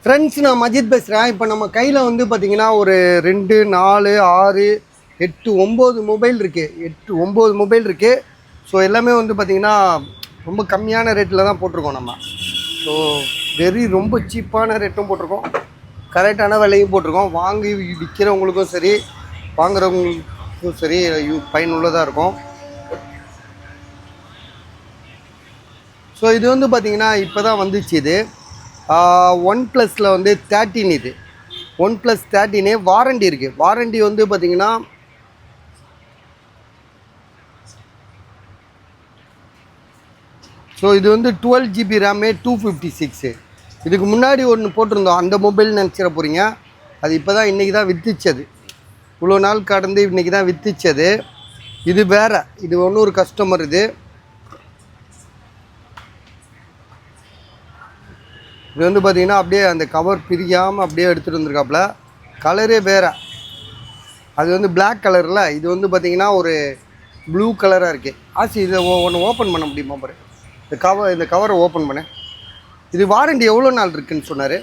Friends, நான் மஜித் பேசுகிறேன். இப்போ நம்ம கையில் வந்து பார்த்திங்கன்னா ஒரு 2, 4, 6, 8, 9 மொபைல் இருக்குது. 8, 9 மொபைல் இருக்குது. ஸோ எல்லாமே வந்து பார்த்திங்கன்னா ரொம்ப கம்மியான ரேட்டில் தான் போட்டிருக்கோம் நம்ம. ஸோ ரொம்ப சீப்பான ரேட்டும் போட்டிருக்கோம், கரெக்டான விலையும் போட்டிருக்கோம். வாங்கி விற்கிறவங்களுக்கும் சரி, வாங்குறவங்களுக்கும் சரி பயனுள்ளதாக இருக்கும். ஸோ இது வந்து பார்த்திங்கன்னா இப்போ தான் வந்துச்சு. இது OnePlusல வந்து 13. இது OnePlus 13 வாரண்டி இருக்குது. வாரண்டி வந்து பார்த்திங்கன்னா ஸோ இது வந்து 12GB ரேமு 256. இதுக்கு முன்னாடி ஒன்று போட்டிருந்தோம், அந்த மொபைல் நினச்சிட போகிறீங்க. அது இப்போ தான் இன்றைக்கி தான் விற்றுச்சது. இவ்வளோ நாள் கடந்து இன்றைக்கி தான் விற்றுச்சது. இது வேறு, இது ஒரு கஸ்டமர். இது வந்து பார்த்திங்கன்னா அப்படியே அந்த கவர் பிரிக்காமல் அப்படியே எடுத்துகிட்டு வந்திருக்காப்புல. கலரே வேறு. அது வந்து பிளாக் கலரில், இது வந்து பார்த்திங்கன்னா ஒரு ப்ளூ கலராக இருக்குது. இதை ஒன்று ஓப்பன் பண்ண முடியுமா பாரு? இந்த கவரை ஓப்பன் பண்ண. இது வாரண்டி எவ்வளோ நாள் இருக்குதுன்னு சொன்னார்.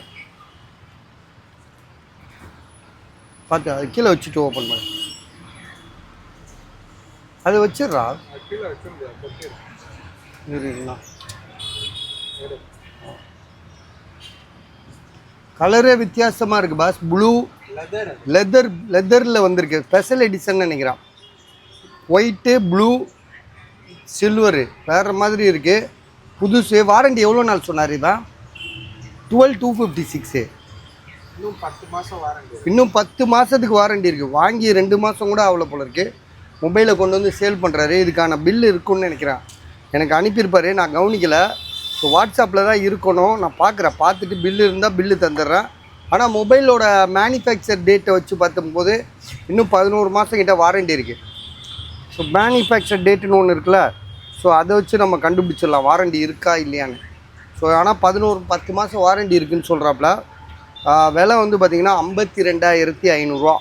பார்த்து அது கீழே வச்சுட்டு ஓப்பன் பண்ண. அது வச்சிடுறா. கலரே வித்தியாசமாக இருக்குது பாஸ். ப்ளூ லெதரில் வந்திருக்கு. ஸ்பெஷல் எடிஷன் நினைக்கிறான். ஒயிட்டு, ப்ளூ, சில்வரு வேறு மாதிரி இருக்குது. புதுசு. வாரண்டி எவ்வளோ நாள் சொன்னார்? இதான் 12256. இன்னும் 10 மாதத்துக்கு வாரண்டி இருக்குது. வாங்கி 2 மாதம் கூட அவ்வளோ போல் இருக்குது. மொபைலை கொண்டு வந்து சேல் பண்ணுறாரு. இதுக்கான பில்லு இருக்குன்னு நினைக்கிறேன். எனக்கு அனுப்பியிருப்பார், நான் கவனிக்கலை. ஸோ வாட்ஸ்அப்பில் தான் இருக்கணும். நான் பார்த்துட்டு பில்லு இருந்தால் பில்லு தந்துடுறேன். ஆனால் மொபைலோட மேனுஃபேக்சர் டேட்டை வச்சு பார்க்கும்போது இன்னும் 11 மாதம் கிட்ட வாரண்டி இருக்குது. ஸோ மேனுஃபேக்சர் டேட்டுன்னு ஒன்று இருக்குல்ல, ஸோ அதை வச்சு நம்ம கண்டுபிடிச்சிடலாம் வாரண்டி இருக்கா இல்லையான்னு. ஸோ ஆனால் 10 மாதம் வாரண்டி இருக்குதுன்னு சொல்கிறாப்புல. விலை வந்து பார்த்திங்கன்னா 52,500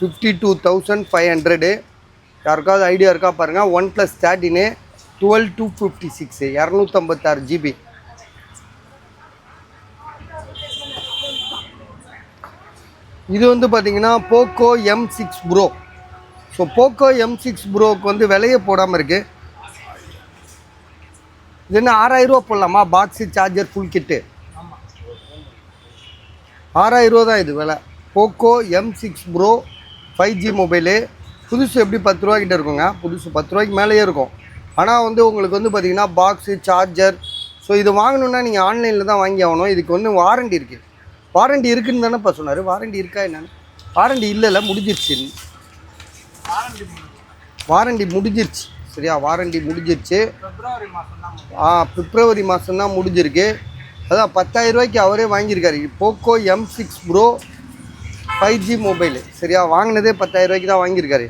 52,500. யாருக்காவது ஐடியா இருக்கா பாருங்கள். OnePlus 13 12256 256 GB. இது வந்து பார்த்திங்கன்னா Poco M6 Pro. So Poco M6 Proக்கு வந்து விலையை போடாமல் இருக்குது. இது என்ன 6000 ரூபா போடலாமா? பாக்ஸு, சார்ஜர், ஃபுல் கிட்டு 6000 ரூபா தான் இது விலை. Poco M6 Pro 5G mobile. புதுசு எப்படி 10 ரூபாய்க்கிட்ட இருக்குங்க. புதுசு 10 ரூபாய்க்கு மேலேயே இருக்கும். ஆனால் வந்து உங்களுக்கு வந்து பார்த்திங்கன்னா பாக்ஸு, சார்ஜர். ஸோ இது வாங்கணுன்னா நீங்கள் ஆன்லைனில் தான் வாங்கி ஆகணும். இதுக்கு வந்து வாரண்டி இருக்குது. வாரண்டி இருக்குதுன்னு தானேப்பா சொன்னார். வாரண்டி இருக்கா என்னன்னு? வாரண்டி இல்லைல்ல, முடிஞ்சிருச்சு. வாரண்டி முடிஞ்சிருச்சு. சரியா, வாரண்டி முடிஞ்சிருச்சு. பிப்ரவரி மாதம் தான் முடிஞ்சிருக்கு. அதான் 10,000 ரூபாய்க்கு அவரே வாங்கியிருக்காரு. Poco M6 Pro 5G mobile. சரியா, வாங்கினதே 10,000 ரூபாய்க்கு தான் வாங்கியிருக்காரு.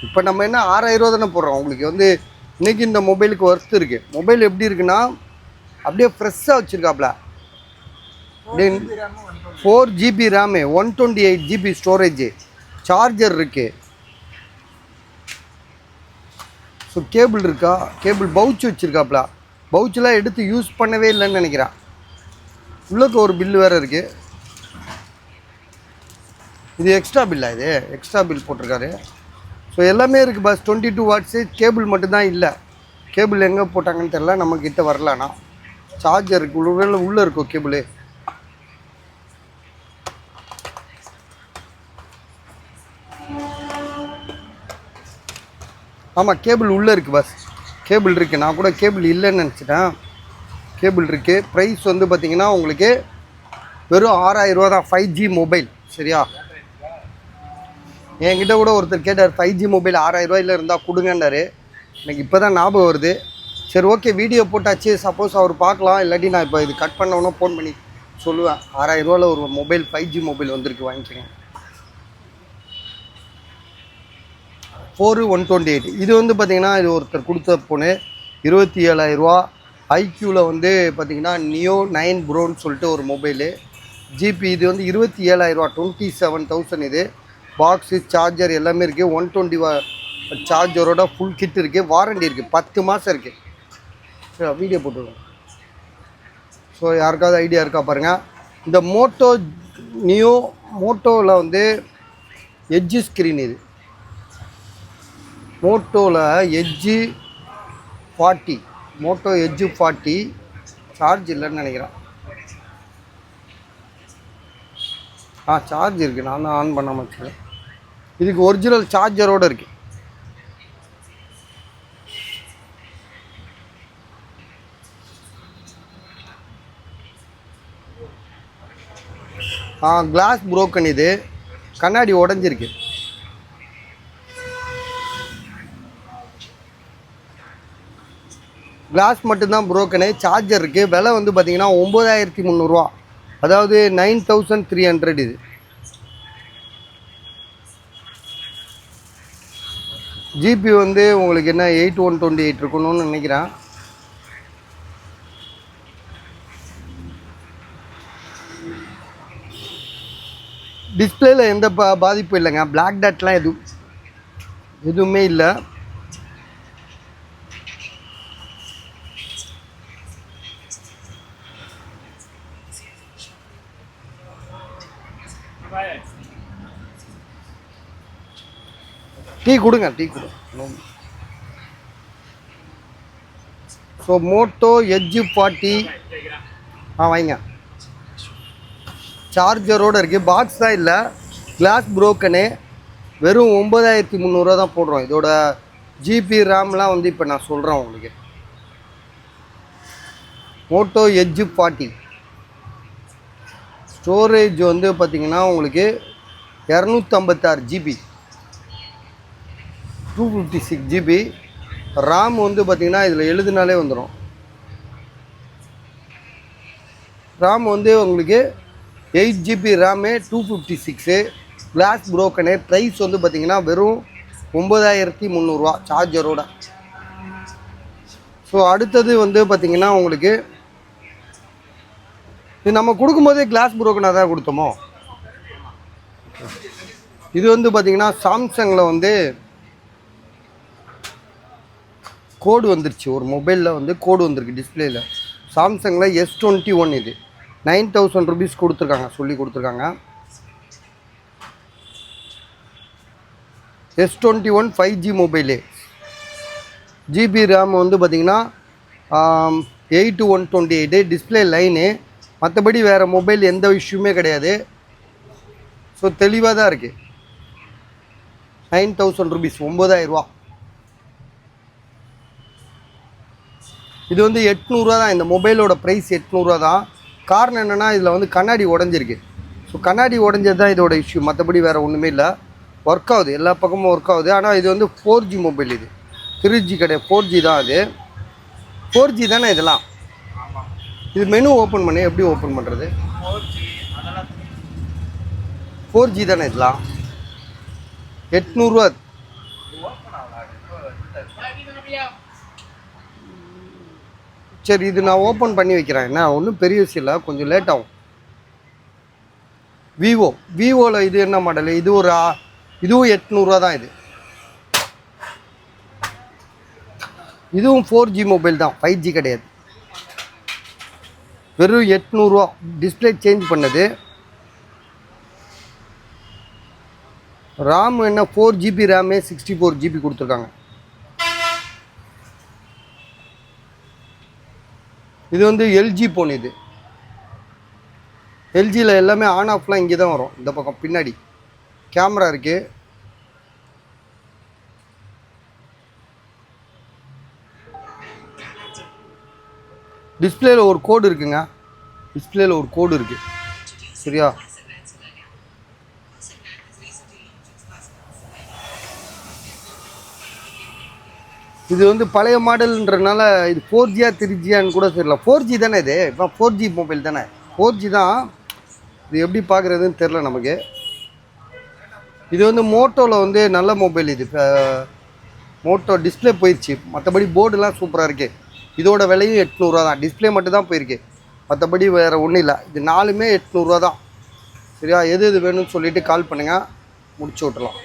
இப்போ நம்ம என்ன 6000 ரூபா தானே போடுறோம். உங்களுக்கு வந்து இன்றைக்கி இந்த மொபைலுக்கு ஒர்த் இருக்குது. மொபைல் எப்படி இருக்குன்னா அப்படியே ஃப்ரெஷ்ஷாக வச்சுருக்காப்புல. அப்படியே 4GB RAM 128GB storage, charger இருக்குது. ஸோ கேபிள் இருக்கா? கேபிள் பவுச் வச்சுருக்காப்புல. பவுச்செலாம் எடுத்து யூஸ் பண்ணவே இல்லைன்னு நினைக்கிறேன். உள்ளுக்கு ஒரு பில்லு வேறு இருக்குது. இது எக்ஸ்ட்ரா பில்லா? இது எக்ஸ்ட்ரா பில் போட்டிருக்காரு. ஸோ எல்லாமே இருக்குது பஸ். 22 வாட்ஸு. கேபிள் மட்டும்தான் இல்லை. கேபிள் எங்கே போட்டாங்கன்னு தெரில, நம்மக்கிட்ட வரலண்ணா. சார்ஜர் இருக்குது, உள்ளே இருக்கும் கேபிள். ஆமாம், கேபிள் உள்ளே இருக்குது பஸ். கேபிள் இருக்குது. நான் கூட கேபிள் இல்லைன்னு நினச்சிட்டேன். கேபிள் இருக்குது. ப்ரைஸ் வந்து பார்த்திங்கன்னா உங்களுக்கு வெறும் 6000 ரூபா தான். 5G mobile. சரியா, என்கிட்ட கூட ஒருத்தர் கேட்டார் 5G மொபைல் 6000 ரூபாயில் இருந்தால் கொடுங்கன்னாரு. எனக்கு இப்போ தான் ஞாபகம் வருது. சரி, ஓகே, வீடியோ போட்டாச்சு. சப்போஸ் அவர் பார்க்கலாம், இல்லாட்டி நான் இப்போ இது கட் பண்ணவொன்னே ஃபோன் பண்ணி சொல்லுவேன். 6000 ரூபாயில் ஒரு மொபைல் 5G மொபைல் வந்திருக்கு, வாங்கிக்கோங்க. 4128. இது வந்து பார்த்திங்கன்னா இது ஒருத்தர் கொடுத்த ஃபோனு 27,000 ரூபா. ஐக்யூவில் வந்து பார்த்திங்கன்னா நியோ 9 ப்ரோன்னு சொல்லிட்டு ஒரு மொபைலு. ஜிபி இது வந்து 27,000 ரூபா 27,000. இது பாக்ஸு, சார்ஜர் எல்லாமே இருக்குது. 120 சார்ஜரோட ஃபுல் கிட் இருக்குது. வாரண்டி இருக்குது. 10 மாதம் இருக்குது. சரி, வீடியோ போட்டுருவோம். ஸோ யாருக்காவது ஐடியா இருக்கா பாருங்கள். இந்த மோட்டோவில் வந்து எட்ஜு ஸ்க்ரீன் இது. மோட்டோவில் எட்ஜு 40, மோட்டோ எட்ஜு 40 சார்ஜ் இல்லைன்னு நினைக்கிறேன். சார்ஜ் இருக்குது, நான் தான் ஆன் பண்ணாமல் வச்சுருக்கேன். இதுக்கு ஒரிஜினல் சார்ஜரோடு இருக்குது. கிளாஸ் புரோக்கன், இது கண்ணாடி உடஞ்சிருக்கு. கிளாஸ் மட்டும்தான் புரோக்கனு. சார்ஜர் இருக்குது. விலை வந்து பார்த்திங்கன்னா 9300 ரூபா, அதாவது 9300 இது. ஜிபி வந்து உங்களுக்கு என்ன 8128 இருக்கணும்னு நினைக்கிறேன். டிஸ்பிளேல எந்த பாதிப்பும் இல்லைங்க. பிளாக் டாட்லாம் எதுவுமே இல்லை. டீ கொடுங்க. ஸோ மோட்டோ எட்ஜு 40 வைங்க. சார்ஜரோடு இருக்குது. பாக்ஸ் தான் இல்லை, கிளாஸ் புரோக்கனு. வெறும் 9300 தான் போடுறோம். இதோட ஜிபி ரேம்லாம் வந்து இப்போ நான் சொல்கிறேன் உங்களுக்கு. மோட்டோ எட்ஜு 40 ஸ்டோரேஜ் வந்து பார்த்திங்கன்னா உங்களுக்கு 256 ஜிபி, 256 ஜிபி. ரேம் வந்து பார்த்திங்கன்னா இதில் எழுதுனாலே வந்துடும். ரேம் வந்து உங்களுக்கு 8 ஜிபி ரேமு, 256, கிளாஸ் புரோக்கனு. ப்ரைஸ் வந்து பார்த்திங்கன்னா வெறும் 9300 ரூபா சார்ஜரோட. ஸோ அடுத்தது வந்து பார்த்திங்கன்னா உங்களுக்கு இது நம்ம கொடுக்கும்போதே கிளாஸ் புரோக்கனாக தான் கொடுத்தோமோ. இது வந்து பார்த்திங்கன்னா சாம்சங்கில் வந்து கோடு வந்துருச்சு. ஒரு மொபைலில் வந்து கோடு வந்திருக்கு டிஸ்பிளேயில். சாம்சங்கில் S21 இது 9000 ருபீஸ் கொடுத்துருக்காங்க, சொல்லி கொடுத்துருக்காங்க. S21 5G mobile. GB RAM வந்து பார்த்திங்கன்னா 8128. Display line. மற்றபடி வேறு மொபைல் எந்த இஷ்யூமே கிடையாது. ஸோ தெளிவாக தான் இருக்குது. 9000 ருபீஸ், 9000 ரூபா. இது வந்து 800 ரூபா தான். இந்த மொபைலோட ப்ரைஸ் 800 ரூபா தான். காரணம் என்னென்னா இதில் வந்து கண்ணாடி உடஞ்சிருக்கு. ஸோ கண்ணாடி உடஞ்சது தான் இதோட இஷ்யூ, மற்றபடி வேறு ஒன்றுமே இல்லை. ஒர்க் ஆகுது, எல்லா பக்கமும் ஒர்க் ஆகுது. ஆனால் இது வந்து 4G மொபைல். இது 3G கிடையாது, 4G தான். அது 4G தானே இதெல்லாம். இது மெனு ஓப்பன் பண்ணி எப்படி ஓப்பன் பண்ணுறது? 4G தானே இதெல்லாம். 800 ரூபா. சரி, இது நான் ஓப்பன் பண்ணி வைக்கிறேன். என்ன ஒன்றும் பெரிய விஷயம் இல்லை, கொஞ்சம் லேட் ஆகும். விவோவில் இது என்ன மாடலு? இதுவும் 800 ரூபா தான். இதுவும் 4G மொபைல் தான், 5G கிடையாது. வெறும் 800 ரூபா. டிஸ்பிளே சேஞ்ச் பண்ணது. ரேம் என்ன 4GB ரேமே 64GB கொடுத்துருக்காங்க. இது வந்து LG போன். இது LGயில் எல்லாமே ஆன் ஆஃப்லாம் இங்கே தான் வரும். இந்த பக்கம் பின்னாடி கேமரா இருக்குது. டிஸ்பிளேயில் ஒரு கோடு இருக்குங்க. டிஸ்பிளேயில் ஒரு கோடு இருக்குது, சரியா? இது வந்து பழைய மாடல்ன்றனால இது 4G-யா 3G-யான்னு கூட தெரியல. 4G தானே இது. இப்போ 4G மொபைல் தானே, 4G தான். இது எப்படி பார்க்குறதுன்னு தெரில நமக்கு. இது வந்து மோட்டோவில் வந்து நல்ல மொபைல். இது மோட்டோ டிஸ்பிளே போயிடுச்சு, மற்றபடி போர்டுலாம் சூப்பராக இருக்குது. இதோட விலையும் 800 ரூபா தான். டிஸ்பிளே மட்டும் தான் போயிருக்கு, மற்றபடி வேறு ஒன்றும் இல்லை. இது 4மே 800 ரூபா தான், சரியா? எது வேணும்னு சொல்லிவிட்டு கால் பண்ணுங்கள், முடிச்சு விட்றலாம்.